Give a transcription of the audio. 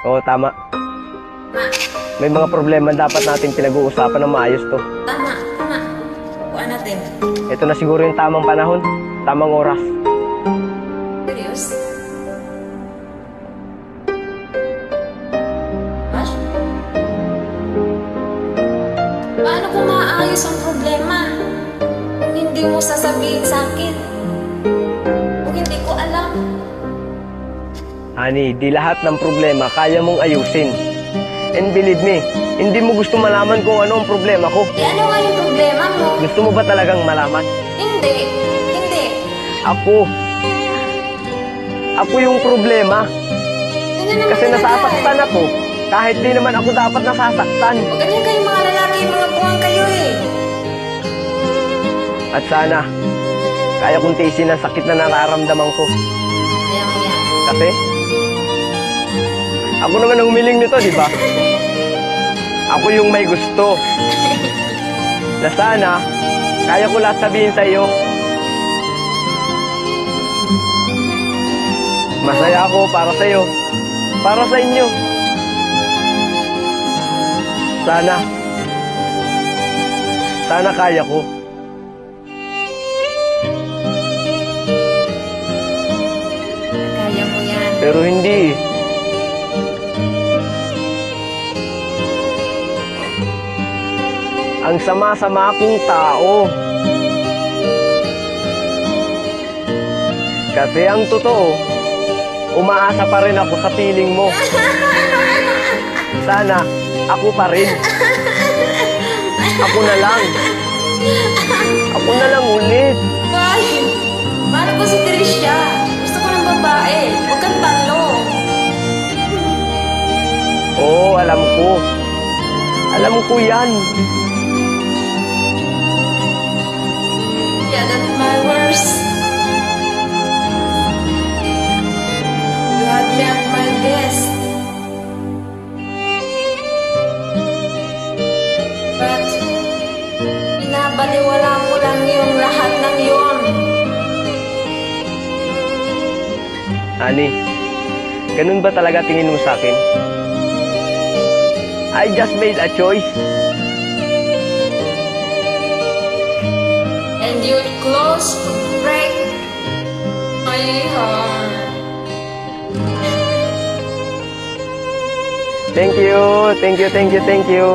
Oo, tama. Ma, May mga problema dapat natin pinag-uusapan ng maayos to. tama. Kuha natin. Ito na siguro yung tamang panahon, tamang oras. Serious? Bash? Paano ko maayos ang problema? Kung hindi mo sasabihin sa akin. Kung hindi ko alam. Honey, di lahat ng problema kaya mong ayusin. And believe me, hindi mo gusto malaman kung ano ang problema ko. Eh ano nga yung problema mo? Gusto mo ba talagang malaman? Hindi. Hindi. Ako. Ako yung problema. Ganyan naman Kasi talaga nasasaktan eh. ako. Kahit di naman ako dapat nasasaktan. O ganyan kayong mga lalaki, mga buwang kayo eh. At sana, kaya kong tiisin ang sakit na nararamdaman ko. Kaya mo yan. Kasi, ako naman ang humiling nito, di ba? Ako yung may gusto. Na sana, kaya ko lahat sabihin sa iyo. Masaya ako para sa iyo. Para sa inyo. Sana. Sana kaya ko. Kaya mo yan. Pero hindi. Ang sama-sama kong tao. Kasi ang totoo, umaasa pa rin ako sa piling mo. Sana, ako pa rin. Ako na lang. Ako na lang ulit. Ay, mahal ko si Tricia. Gusto ko ng babae. Huwag kang talo. Oo, alam ko. Alam ko yan. Yeah, that's my worst. You had me at my best. But, pinabaliwala mo lang yung lahat ng yun. Ani, ganun ba talaga tingin mo sa akin? I just made a choice. And you're close to break my heart. Thank you, thank you, thank you, thank you.